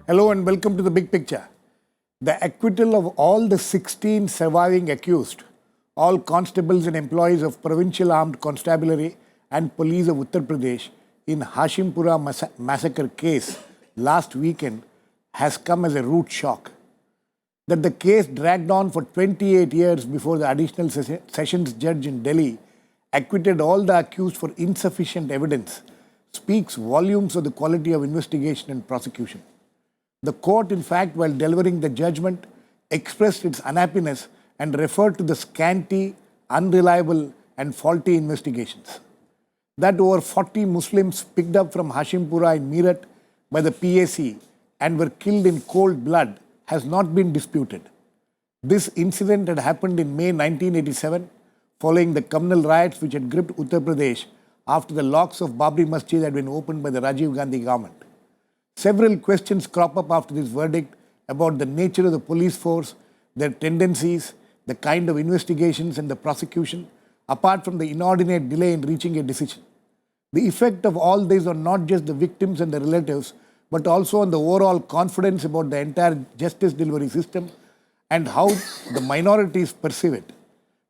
Hello and welcome to the big picture. The acquittal of all the 16 surviving accused, all constables and employees of Provincial Armed Constabulary and Police of Uttar Pradesh in Hashimpura massacre case last weekend has come as a rude shock. That the case dragged on for 28 years before the additional sessions judge in Delhi acquitted all the accused for insufficient evidence speaks volumes of the quality of investigation and prosecution. The court, in fact, while delivering the judgment, expressed its unhappiness and referred to the scanty, unreliable and faulty investigations. That over 40 Muslims picked up from Hashimpura in Meerut by the PAC and were killed in cold blood has not been disputed. This incident had happened in May 1987 following the communal riots which had gripped Uttar Pradesh after the locks of Babri Masjid had been opened by the Rajiv Gandhi government. Several questions crop up after this verdict about the nature of the police force, their tendencies, the kind of investigations and the prosecution, apart from the inordinate delay in reaching a decision. The effect of all this on not just the victims and the relatives, but also on the overall confidence about the entire justice delivery system and how the minorities perceive it.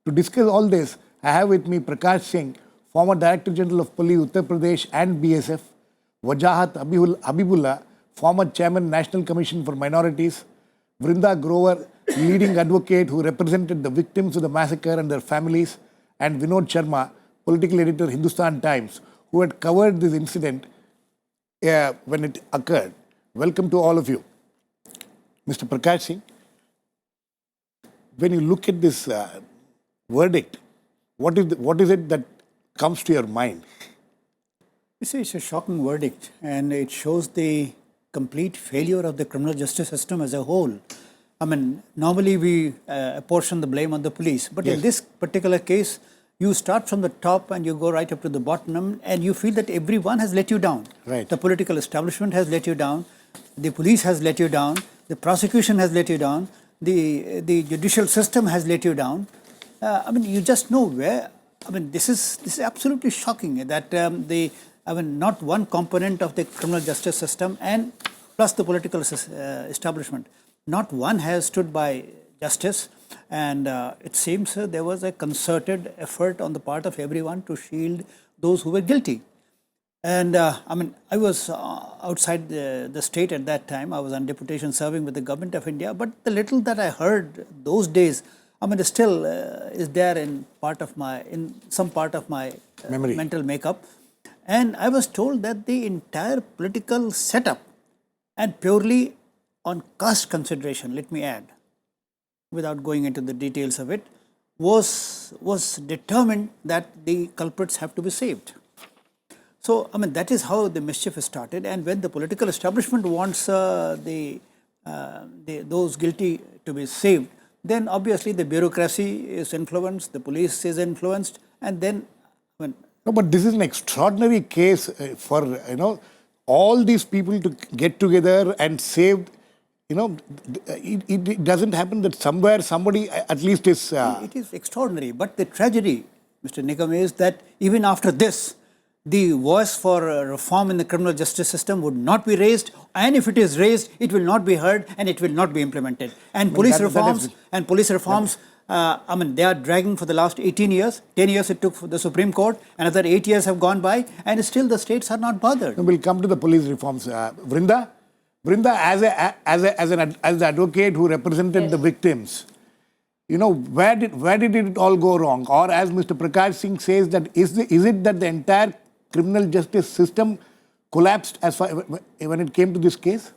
To discuss all this, I have with me Prakash Singh, former Director General of Police, Uttar Pradesh and BSF, Wajahat Habibullah, former Chairman, National Commission for Minorities, Vrinda Grover, leading advocate who represented the victims of the massacre and their families, and Vinod Sharma, political editor, Hindustan Times, who had covered this incident when it occurred. Welcome to all of you. Mr. Prakash Singh, when you look at this verdict, what is it that comes to your mind? You see, it's a shocking verdict, and it shows the complete failure of the criminal justice system as a whole. I mean, normally we apportion the blame on the police, but Yes. in this particular case, you start from the top and you go right up to the bottom, and you feel that everyone has let you down. Right. The political establishment has let you down, the police has let you down, the prosecution has let you down, the judicial system has let you down. I mean, you just know where. I mean, this is absolutely shocking that not one component of the criminal justice system and plus the political establishment, not one has stood by justice, and it seems there was a concerted effort on the part of everyone to shield those who were guilty. And I was outside the state at that time. I was on deputation serving with the government of India, but the little that I heard those days, it still is there in some part of my Memory. mental makeup. And I was told that the entire political setup, and purely on caste consideration, let me add, without going into the details of it, was determined that the culprits have to be saved. So, that is how the mischief started. And when the political establishment wants those guilty to be saved, then obviously the bureaucracy is influenced, the police is influenced, and then No, but this is an extraordinary case for, all these people to get together and save, it doesn't happen that somewhere somebody at least is... It is extraordinary, but the tragedy, Mr. Nikam, is that even after this, the voice for reform in the criminal justice system would not be raised, and if it is raised, it will not be heard and it will not be implemented. And police reforms, they are dragging for the last 18 years. 10 years it took for the Supreme Court, another 8 years have gone by, and still the states are not bothered. We'll come to the police reforms. Vrinda, as the advocate who represented the victims, where did it all go wrong? Or as Mr. Prakash Singh says, that is it that the entire criminal justice system collapsed when it came to this case?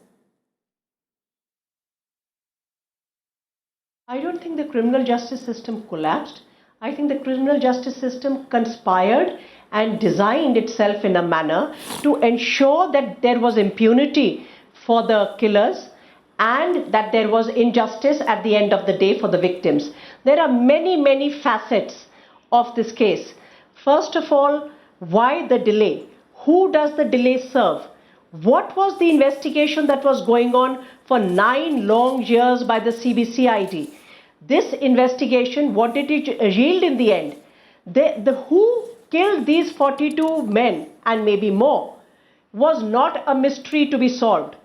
I don't think the criminal justice system collapsed. I think the criminal justice system conspired and designed itself in a manner to ensure that there was impunity for the killers and that there was injustice at the end of the day for the victims. There are many, many facets of this case. First of all, why the delay? Who does the delay serve? What was the investigation that was going on for 9 long years by the CBCID? This investigation, what did it yield in the end? Who killed these 42 men and maybe more was not a mystery to be solved.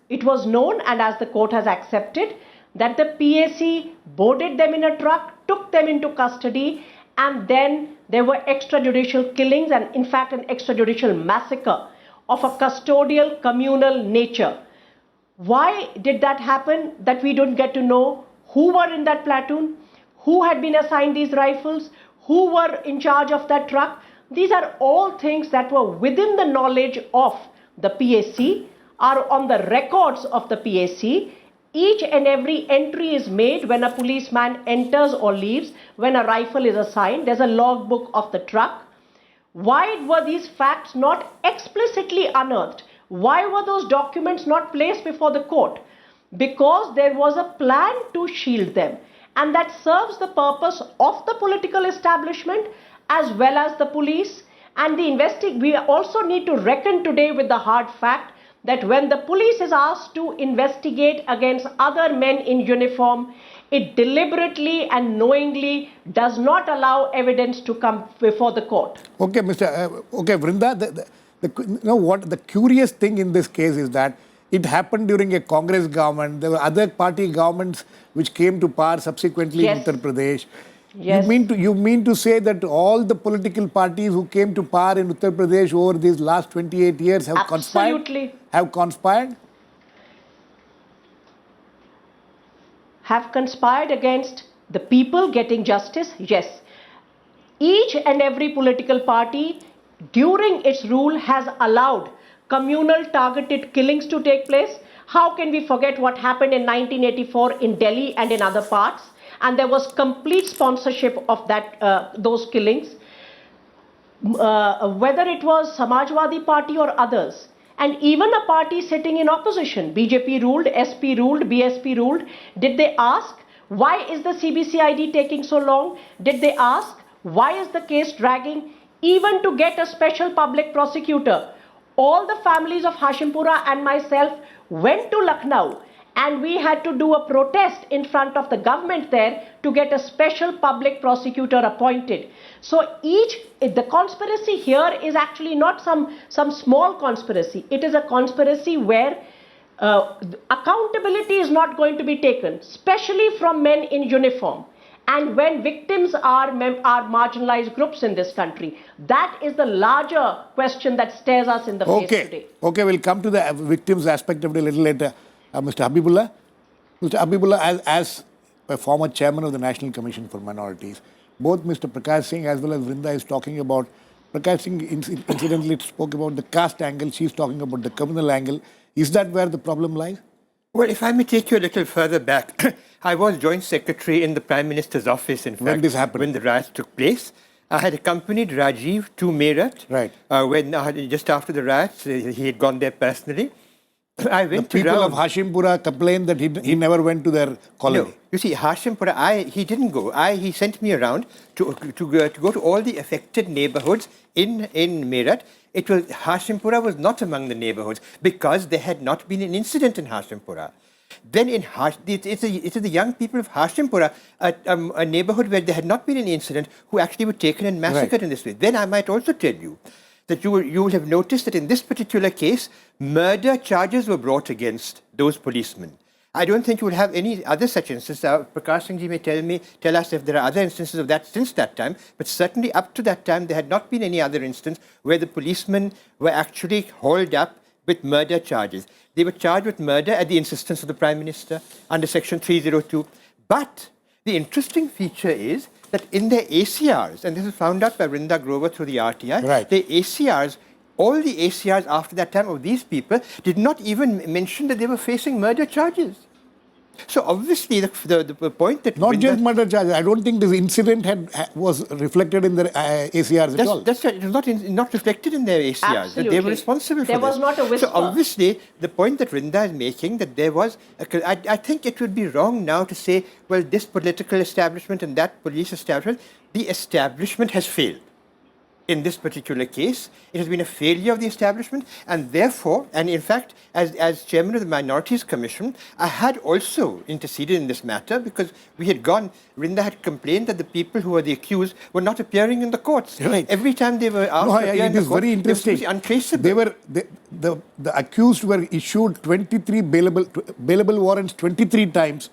it was known, and as the court has accepted, that the PAC boarded them in a truck, took them into custody, and then there were extrajudicial killings and in fact an extrajudicial massacre of a custodial communal nature. Why did that happen? That we don't get to know who were in that platoon, who had been assigned these rifles, who were in charge of that truck. These are all things that were within the knowledge of the PAC, are on the records of the PAC. Each and every entry is made when a policeman enters or leaves, when a rifle is assigned. There's a logbook of the truck. Why were these facts not explicitly unearthed? Why were those documents not placed before the court? Because there was a plan to shield them, and that serves the purpose of the political establishment as well as the police. And we also need to reckon today with the hard fact that when the police is asked to investigate against other men in uniform, it deliberately and knowingly does not allow evidence to come before the court. Okay, Vrinda, the curious thing in this case is that it happened during a Congress government. There were other party governments which came to power subsequently in Uttar Pradesh. Yes. You mean to say that all the political parties who came to power in Uttar Pradesh over these last 28 years have conspired? Absolutely. Have conspired? Have conspired against the people getting justice? Yes. Each and every political party during its rule has allowed communal targeted killings to take place. How can we forget what happened in 1984 in Delhi and in other parts? And there was complete sponsorship of those killings, whether it was Samajwadi Party or others. And even a party sitting in opposition, BJP ruled, SP ruled, BSP ruled. Did they ask, why is the CBCID taking so long? Did they ask, why is the case dragging? Even to get a special public prosecutor. All the families of Hashimpura and myself went to Lucknow, and we had to do a protest in front of the government there to get a special public prosecutor appointed. So the conspiracy here is actually not some small conspiracy. It is a conspiracy where accountability is not going to be taken, especially from men in uniform. And when victims are marginalized groups in this country, that is the larger question that stares us in the face today. Okay, we'll come to the victims aspect of it a little later. Mr. Habibullah, as a former chairman of the National Commission for Minorities, both Mr. Prakash Singh as well as Vrinda is talking about, Prakash Singh incidentally spoke about the caste angle, she's talking about the communal angle. Is that where the problem lies? Well, if I may take you a little further back, I was Joint Secretary in the Prime Minister's office, in fact, when this happened, when the riots took place. I had accompanied Rajiv to Meerut, right? When just after the riots, he had gone there personally. I went the people of Hashimpura complained that he never went to their colony. No, you see, Hashimpura, he didn't go. He sent me around to go to all the affected neighborhoods in Meerut. Hashimpura was not among the neighborhoods because there had not been an incident in Hashimpura. Then it is the young people of Hashimpura, a neighborhood where there had not been any incident, who actually were taken and massacred in this way. Then I might also tell you that you will have noticed that in this particular case, murder charges were brought against those policemen. I don't think you will have any other such instances. Prakash Singh ji may tell us if there are other instances of that since that time, but certainly up to that time, there had not been any other instance where the policemen were actually hauled up with murder charges. They were charged with murder at the insistence of the Prime Minister under Section 302. But the interesting feature is that in their ACRs, and this is found out by Vrinda Grover through the RTI, right, the ACRs, all the ACRs after that time of these people did not even mention that they were facing murder charges. So obviously the point that... Not just murder charges. I don't think this incident was reflected in their ACRs at all. That's right. It was not reflected in their ACRs. Absolutely. That they were responsible for this. There was not a whisper. So obviously the point that Vrinda is making, that there was... I think it would be wrong now to say, well, this political establishment and that police establishment, the establishment has failed. in this particular case. It has been a failure of the establishment, and therefore, and in fact, as chairman of the Minorities Commission, I had also interceded in this matter because we had gone, Vrinda had complained that the people who were the accused were not appearing in the courts. Right. Every time they were asked No, to appear in it the is court, very interesting. they were untraceable. The accused were issued 23 bailable warrants 23 times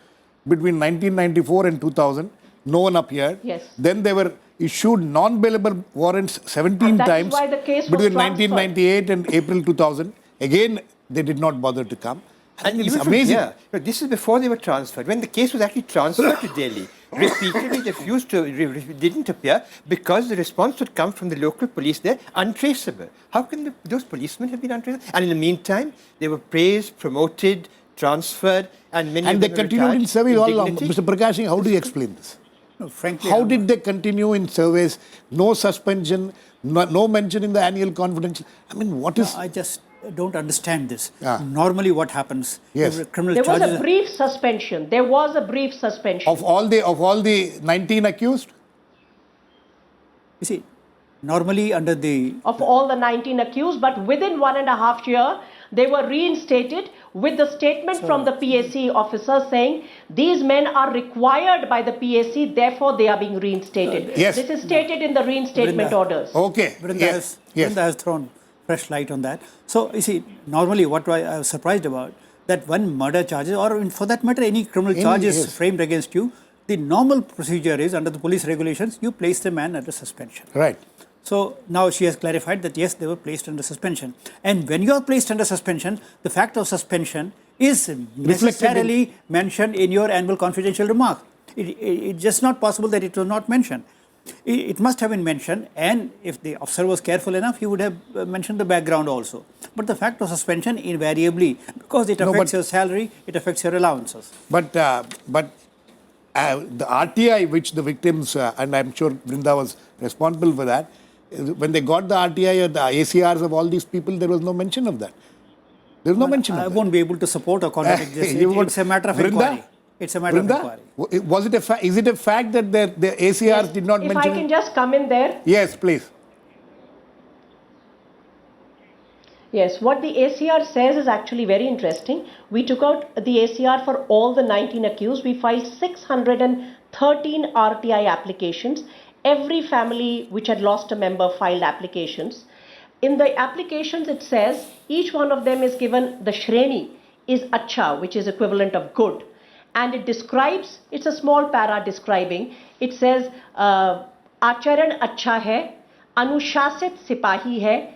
between 1994 and 2000. No one appeared. Yes. Then they were issued non-bailable warrants 17 And that is times why the case was between transferred. 1998 and April 2000. Again, they did not bother to come. And it's even from amazing. here, no, this is before they were transferred. When the case was actually transferred to Delhi, repeatedly refused to, didn't appear because the response would come from the local police there, untraceable. How can those policemen have been untraceable? And in the meantime, they were praised, promoted, transferred, and many And of they them were continued in retired service all along. dignity. Mr. Prakash Singh, how do you explain this? No, frankly, How did they continue in service? No suspension, no mention in the annual confidential. I mean, what is... I just don't understand this. Ah. Normally what happens, Yes. if criminal There was charges a brief suspension. There was a brief suspension. Of all the 19 accused? you see, normally under the Of all the 19 accused, but within 1.5 years, they were reinstated with the statement from the PAC officer saying these men are required by the PAC, therefore they are being reinstated. Yes. This is stated in the reinstatement Vrinda. orders. Okay. Vrinda, Yes. Yes. has thrown fresh light on that. So, you see, normally what I was surprised about, that when murder charges, or for that matter, any criminal charge is yes. framed against you, the normal procedure is, under the police regulations, you place the man under suspension. Right. So, now she has clarified that yes, they were placed under suspension. And when you are placed under suspension, the fact of suspension is necessarily mentioned in your annual confidential remark. It's just not possible that it was not mentioned. It must have been mentioned, and if the officer was careful enough, he would have mentioned the background also. But the fact of suspension invariably, because it affects your salary, it affects your allowances. But the RTI, which the victims, and I'm sure Vrinda was responsible for that, when they got the RTI or the ACRs of all these people, there was no mention of that. There was no mention of I that. won't be able to support or contradict this. It's a matter of Vrinda? inquiry. It's a matter of inquiry. Was it is it a fact that the ACRs did not If mention I can it? just come in there. Yes, please. Yes, what the ACR says is actually very interesting. We took out the ACR for all the 19 accused. We filed 613 RTI applications. Every family which had lost a member filed applications. In the applications it says each one of them is given the Shreni is Acha, which is equivalent of good. And it describes, it's a small para describing, it says Acharan Acha hai, Anushasit Sipahi hai.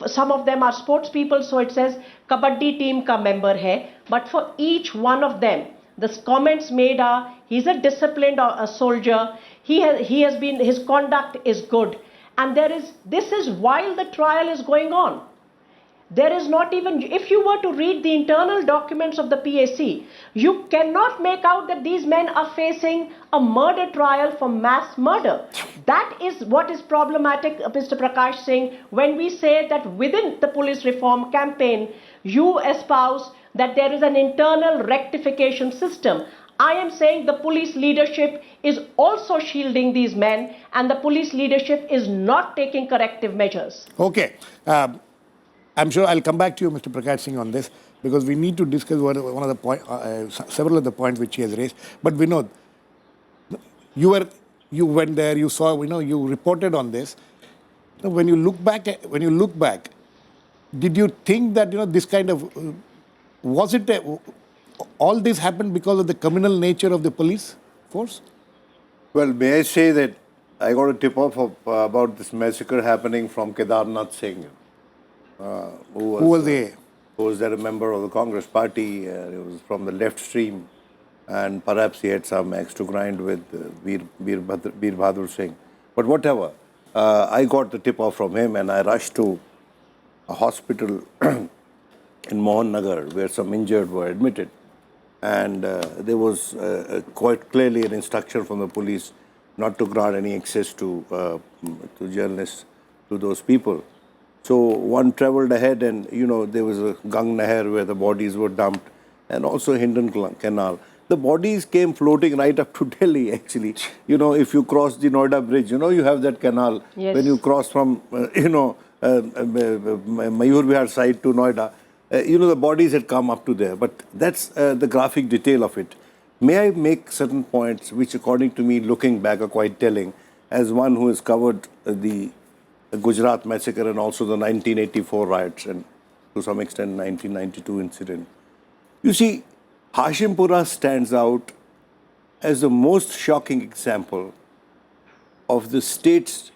Some of them are sports people, so it says Kabaddi team ka member hai. But for each one of them, the comments made are, he's a disciplined soldier, his conduct is good. And this is while the trial is going on. There is not even, if you were to read the internal documents of the PAC, you cannot make out that these men are facing a murder trial for mass murder. That is what is problematic, Mr. Prakash Singh, when we say that within the police reform campaign, you espouse that there is an internal rectification system. I am saying the police leadership is also shielding these men, and the police leadership is not taking corrective measures. Okay. I'm sure I'll come back to you, Mr. Prakash Singh, on this, because we need to discuss one of the several of the points which he has raised. But Vinod, you went there, you saw, you reported on this. When you look back, did you think that this kind of was it all this happened because of the communal nature of the police force? Well, may I say that I got a tip-off about this massacre happening from Kedarnath Singh, who was there a member of the Congress party. He was from the left stream, and perhaps he had some axe to grind with Veer Bahadur Singh. But whatever, I got the tip-off from him, and I rushed to a hospital in Mohan Nagar where some injured were admitted. And there was quite clearly an instruction from the police not to grant any access to journalists, to those people. So one travelled ahead, and there was a Gang Nahar where the bodies were dumped, and also Hindustan Canal. the bodies came floating right up to Delhi, actually. If you cross the Noida bridge, you have that canal. Yes. When you cross from, Mayur Vihar side to Noida, the bodies had come up to there. But that's the graphic detail of it. May I make certain points which, according to me, looking back, are quite telling, as one who has covered the Gujarat massacre and also the 1984 riots and to some extent 1992 incident. You see, Hashimpura stands out as the most shocking example of the state's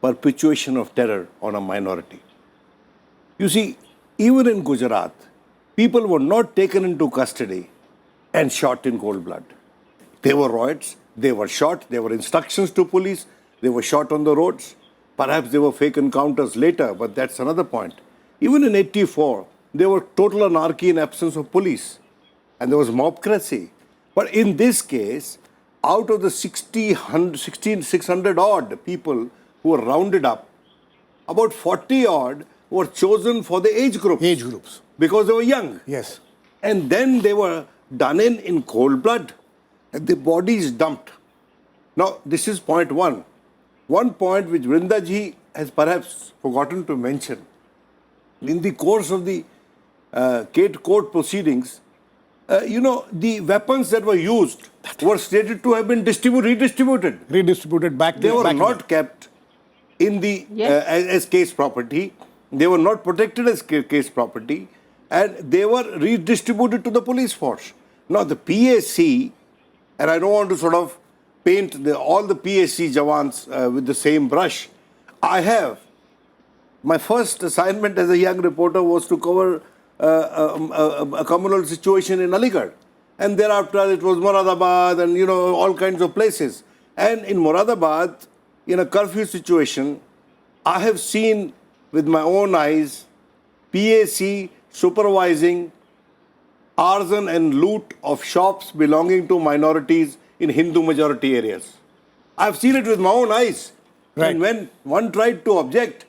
perpetuation of terror on a minority. You see, even in Gujarat, people were not taken into custody and shot in cold blood. There were riots, they were shot, there were instructions to police, they were shot on the roads. Perhaps there were fake encounters later, but that's another point. Even in 84, there were total anarchy and absence of police. And there was mobcracy. But in this case, out of the 600 odd people who were rounded up, about 40 odd were chosen for the age groups. Age groups. Because they were young. Yes. And then they were done in cold blood. And the bodies dumped. Now, this is point one. One point which Vrinda ji has perhaps forgotten to mention. In the course of the court proceedings, the weapons that were used were stated to have been redistributed. Redistributed back. They were not kept in the as case property. They were not protected as case property, and they were redistributed to the police force. Now the PAC, and I don't want to sort of paint all the PAC Jawans with the same brush. My first assignment as a young reporter was to cover a communal situation in Aligarh. And thereafter it was Moradabad and, all kinds of places. And in Moradabad, in a curfew situation, I have seen with my own eyes PAC supervising arson and loot of shops belonging to minorities in Hindu majority areas. I've seen it with my own eyes. Right. And when one tried to object,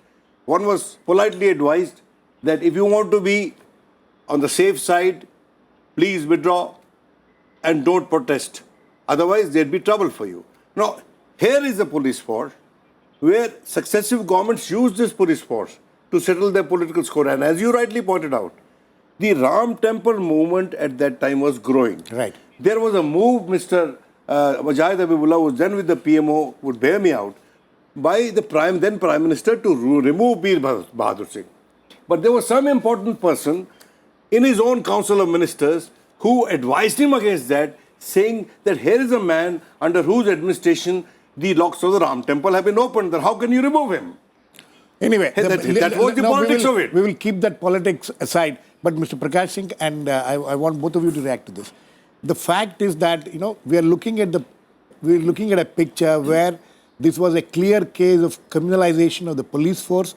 one was politely advised that if you want to be on the safe side, please withdraw and don't protest. Otherwise, there'd be trouble for you. Now, here is the police force where successive governments used this police force to settle their political score. And as you rightly pointed out, the Ram Temple movement at that time was growing. Right. There was a move, Mr. Wajahat Habibullah was then with the PMO, would bear me out, by the then Prime Minister to remove Bir Bahadur Singh. But there was some important person in his own Council of Ministers who advised him against that, saying that here is a man under whose administration the locks of the Ram Temple have been opened. Then how can you remove him? Anyway, that was the politics of it. We will keep that politics aside. But Mr. Prakash Singh, and I want both of you to react to this. The fact is that we are looking at a picture where this was a clear case of criminalization of the police force.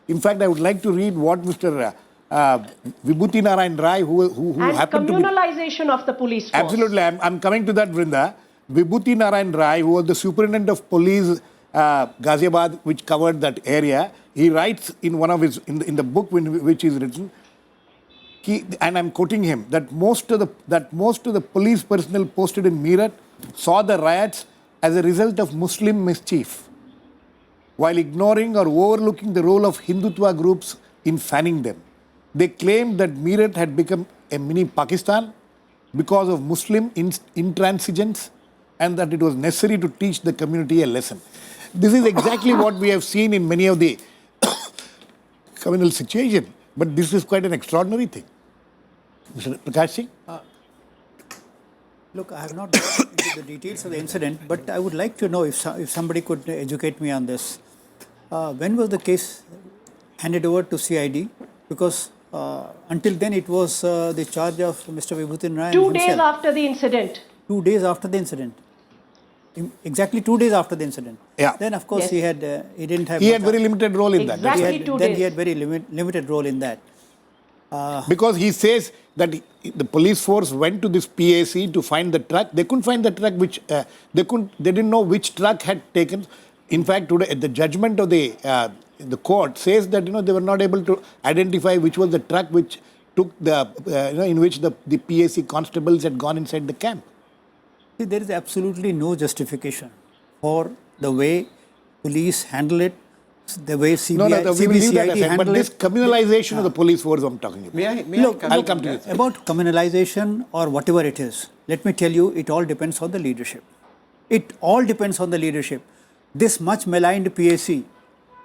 In fact, I would like to read what Mr. Vibhuti Narayan Rai, who and happened to be... communalization of the police force. Absolutely. I'm coming to that, Vrinda. Vibhuti Narayan Rai, who was the superintendent of police, Ghaziabad, which covered that area, he writes in one of his, in the book which is written, and I'm quoting him, that most of the police personnel posted in Meerut saw the riots as a result of Muslim mischief, while ignoring or overlooking the role of Hindutva groups in fanning them. They claimed that Meerut had become a mini Pakistan because of Muslim intransigence and that it was necessary to teach the community a lesson. This is exactly what we have seen in many of the communal situations, but this is quite an extraordinary thing. Mr. Prakash Singh? Look, I have not gone into the details of the incident, but I would like to know if somebody could educate me on this. When was the case handed over to CID? Because until then it was the charge of Mr. Vibhuti Narayan 2 himself. days after the incident. 2 days after the incident. Exactly 2 days after the incident. Yeah. Then of course Yes. he didn't have. He had very limited role in that. Exactly. That's He had, 2 then days. he had very limited role in that. because he says that the police force went to this PAC to find the truck. They couldn't find the truck, which they didn't know which truck had taken. In fact, today the judgment of the court says that they were not able to identify which was the truck which took the in which the PAC constables had gone inside the camp. See, there is absolutely no justification for the way police handle it, the way CBI, No, we will leave that CBCID aside. But handle this it. criminalization of the police force I'm talking about. Look, I'll come to you. About communalization or whatever it is, let me tell you, it all depends on the leadership. It all depends on the leadership. This much maligned PAC,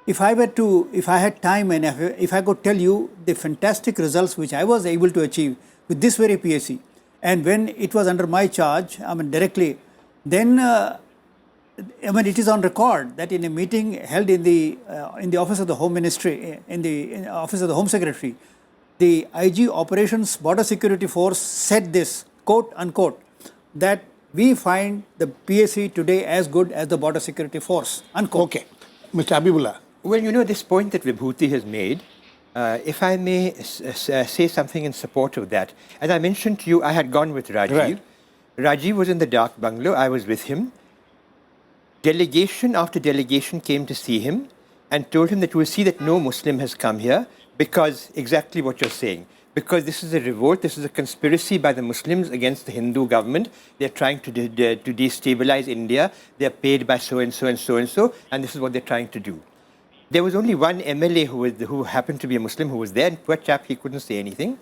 if I had time and if I could tell you the fantastic results which I was able to achieve with this very PAC, and when it was under my charge, I mean directly, then it is on record that in a meeting held in the office of the Home Ministry, in the office of the Home Secretary, the IG Operations Border Security Force said this, quote unquote, that we find the PAC today as good as the Border Security Force, unquote. Okay. Mr. Habibullah. Well, you know, this point that Vibhuti has made, if I may say something in support of that. As I mentioned to you, I had gone with Rajiv. Right. Rajiv was in the dark bungalow. I was with him. Delegation after delegation came to see him and told him that you will see that no Muslim has come here because exactly what you're saying. Because this is a revolt, this is a conspiracy by the Muslims against the Hindu government. They're trying to destabilize India. They're paid by so and so and so and so, and this is what they're trying to do. There was only one MLA who happened to be a Muslim who was there, and poor chap, he couldn't say anything.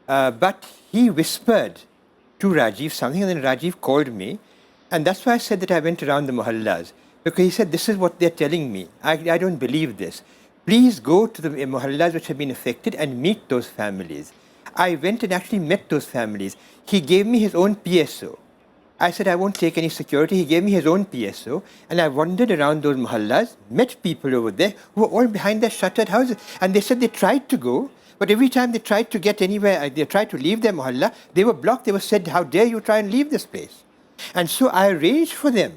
But he whispered to Rajiv something, and then Rajiv called me. And that's why I said that I went around the mohallas. Because he said, this is what they're telling me. I don't believe this. Please go to the mohallas which have been affected and meet those families. I went and actually met those families. He gave me his own PSO. I said, I won't take any security. He gave me his own PSO. And I wandered around those mohallas, met people over there who were all behind their shuttered houses. And they said they tried to go, but every time they tried to get anywhere, they tried to leave their mohalla, they were blocked. They were said, how dare you try and leave this place? And so I arranged for them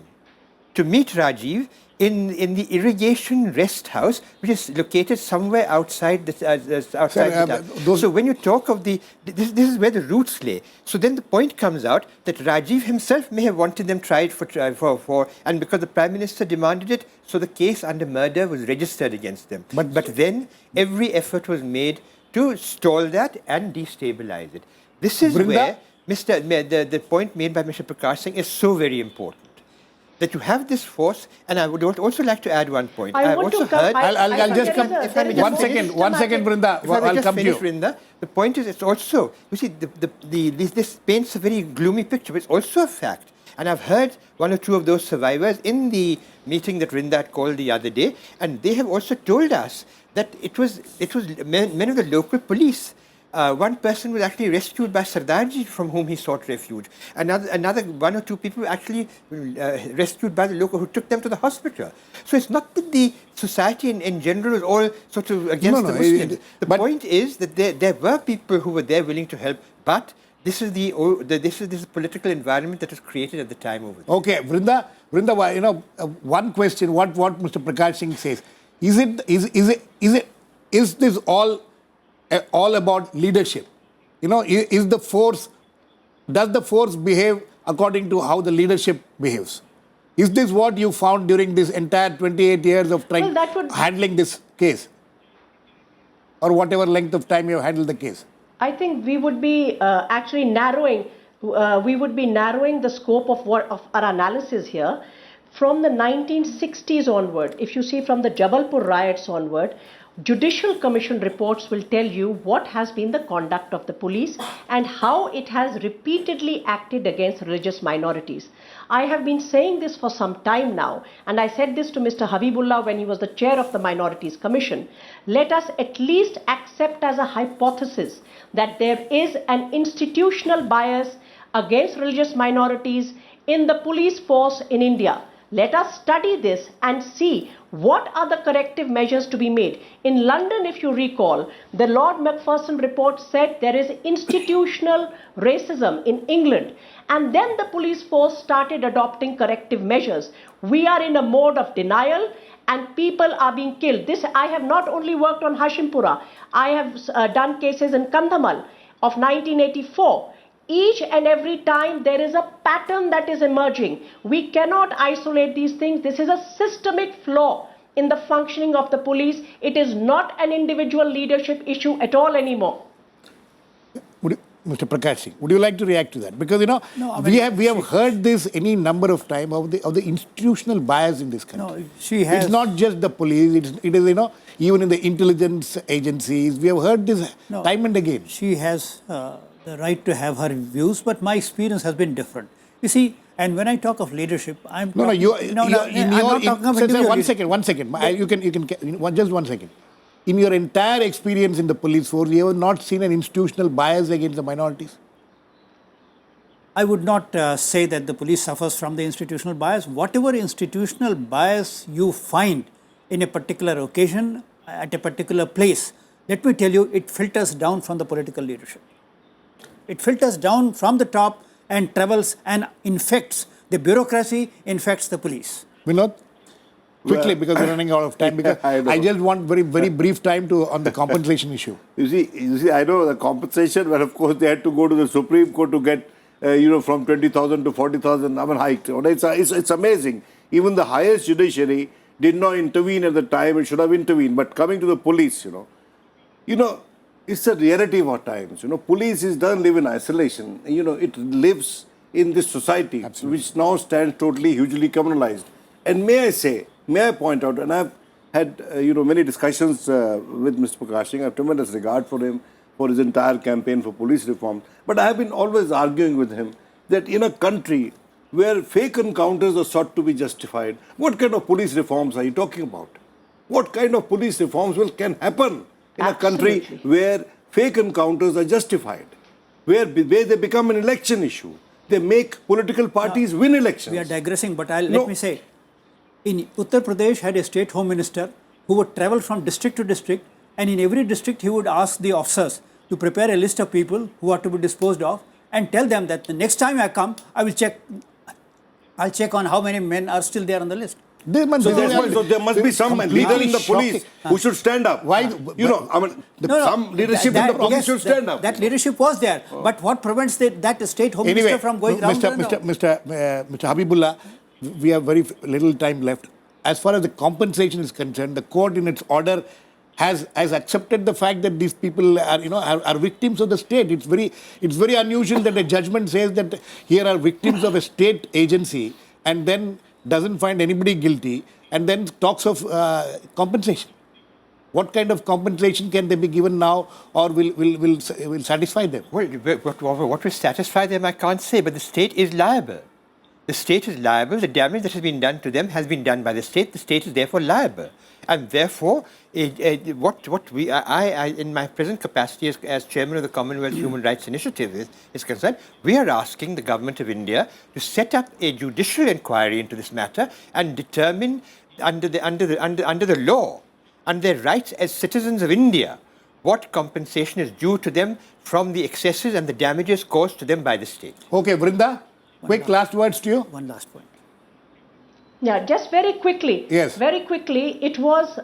to meet Rajiv in the irrigation rest house, which is located somewhere outside the town. So when you talk of this is where the roots lay. So then the point comes out that Rajiv himself may have wanted them tried and because the Prime Minister demanded it, so the case under murder was registered against them. But then every effort was made to stall that and destabilize it. This is Vrinda? where the point made by Mr. Prakash Singh is so very important. That you have this force, and I would also like to add one point. I want also to come. heard. I'll just come. One second, Vrinda. If I may I'll just come to you. finish, Vrinda, the point is, it's also, you see, this paints a very gloomy picture, but it's also a fact. And I've heard one or two of those survivors in the meeting that Vrinda had called the other day, and they have also told us that it was men of the local police. One person was actually rescued by Sardarji, from whom he sought refuge. Another one or two people were actually rescued by the local who took them to the hospital. So it's not that the society in general is all sort of against the Muslims. The point is that there were people who were there willing to help, but this is this political environment that was created at the time over there. Okay, Vrinda, you know, one question. What Mr. Prakash Singh says is this all about leadership? You know, does the force behave according to how the leadership behaves? Is this what you found during this entire 28 years of handling this case, or whatever length of time you have handled the case? I think we would be actually narrowing. We would be narrowing the scope of our analysis here from the 1960s onward. If you see from the Jabalpur riots onward, Judicial Commission reports will tell you what has been the conduct of the police and how it has repeatedly acted against religious minorities. I have been saying this for some time now, and I said this to Mr. Habibullah when he was the chair of the Minorities Commission. Let us at least accept as a hypothesis that there is an institutional bias against religious minorities in the police force in India. Let us study this and see what are the corrective measures to be made. In London, if you recall, the Lord Macpherson report said there is institutional racism in England, and then the police force started adopting corrective measures. We are in a mode of denial and people are being killed. This, I have not only worked on Hashimpura, I have done cases in Kandhamal of 1984. Each and every time there is a pattern that is emerging. We cannot isolate these things. This is a systemic flaw in the functioning of the police. It is not an individual leadership issue at all anymore. Mr. Prakash Singh. Would you like to react to that? Because, No, I mean, we have heard this any number of times of the institutional bias in this country. No, she has. It's not just the police, it is, even in the intelligence agencies. We have heard this time and again. She has the right to have her views, but my experience has been different. You see, and when I talk of leadership, I'm No, talking, you, I'm in not talking of sir, individual one leadership. second. Just 1 second. In your entire experience in the police force, you have not seen an institutional bias against the minorities? I would not say that the police suffers from the institutional bias. Whatever institutional bias you find in a particular occasion, at a particular place, let me tell you, it filters down from the political leadership. It filters down from the top and travels and infects the bureaucracy, infects the police. Vinod? Quickly, because we're running out of time. Because I just want very brief time on the compensation issue. You see, I know the compensation, but of course they had to go to the Supreme Court to get, from 20,000 to 40,000, hiked. It's amazing. Even the highest judiciary did not intervene at the time. It should have intervened. But coming to the police, it's a reality of our times. Police doesn't live in isolation. It lives in this society, which now stands totally hugely criminalized. And may I point out, and I've had many discussions with Mr. Prakash Singh. I have tremendous regard for him, for his entire campaign for police reform. But I have been always arguing with him that in a country where fake encounters are sought to be justified, what kind of police reforms are you talking about? What kind of police reforms can happen in a country where fake encounters are justified, where they become an election issue? They make political parties win elections. We are digressing, but let me say, in Uttar Pradesh had a state home minister who would travel from district to district, and in every district he would ask the officers to prepare a list of people who are to be disposed of and tell them that the next time I come, I'll check on how many men are still there on the list. So there must be some leader in the police who should stand up. Why? Some leadership in the police should stand up. That leadership was there. But what prevents that state home minister from going round and round? Mr. Habibullah, we have very little time left. As far as the compensation is concerned, the court in its order has accepted the fact that these people are victims of the state. It's very unusual that a judgment says that here are victims of a state agency and then doesn't find anybody guilty and then talks of compensation. What kind of compensation can they be given now, or will satisfy them? Well, what will satisfy them, I can't say, but the state is liable. The state is liable. The damage that has been done to them has been done by the state. The state is therefore liable. And therefore, in my present capacity as chairman of the Commonwealth Human Rights Initiative is concerned, we are asking the government of India to set up a judicial inquiry into this matter and determine under the law, under their rights as citizens of India, what compensation is due to them from the excesses and the damages caused to them by the state. Okay, Vrinda, last words to you. One last point. Yeah, just very quickly. Yes. Very quickly, it was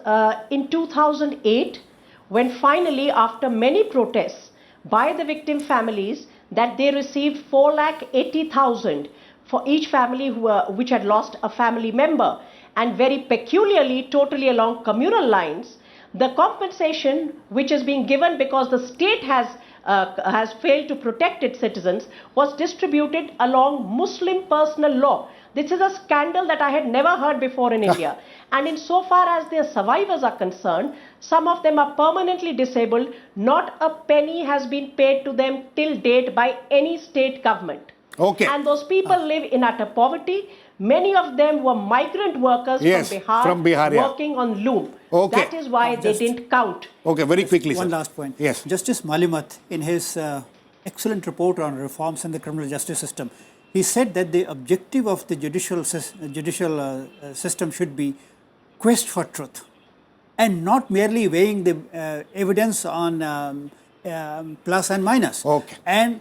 in 2008 when finally, after many protests by the victim families, that they received 4,80,000 for each family which had lost a family member. And very peculiarly, totally along communal lines, the compensation which is being given because the state has failed to protect its citizens was distributed along Muslim personal law. This is a scandal that I had never heard before in India. And insofar as their survivors are concerned, some of them are permanently disabled. Not a penny has been paid to them till date by any state government. Okay. And those people live in utter poverty. Many of them were migrant workers from Bihar, working on loom. Okay. That is why they didn't count. Okay, very quickly, One sir. last point. Yes. Justice Malimat, in his excellent report on reforms in the criminal justice system, he said that the objective of the judicial system should be quest for truth and not merely weighing the evidence on plus and minus. Okay. And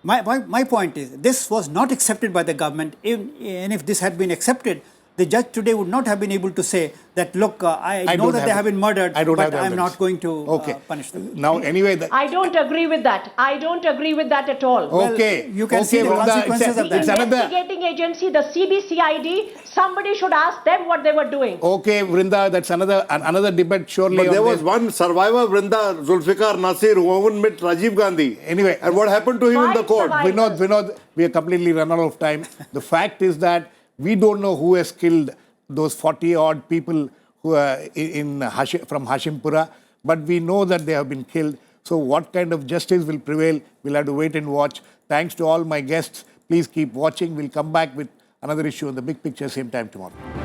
my point is, this was not accepted by the government. Even if this had been accepted, the judge today would not have been able to say that, look, I know don't that they have been murdered, I don't have but the I'm not evidence. going to Okay. punish them. Now, anyway, I don't agree with that. I don't agree with that at all. okay. you can see the Vrinda, consequences of The that. It's another. investigating agency, the CBCID, somebody should ask them what they were doing. Okay, Vrinda, that's another debate surely. But on there was this. one survivor, Vrinda, Zulfikar Nasir, who even met Rajiv Gandhi. Anyway. And what happened to him in the Five court? survivors. Vinod, we are completely run out of time. The fact is that we don't know who has killed those 40-odd people who are from Hashimpura, but we know that they have been killed. So what kind of justice will prevail, we'll have to wait and watch. Thanks to all my guests. Please keep watching. We'll come back with another issue on The Big Picture same time tomorrow.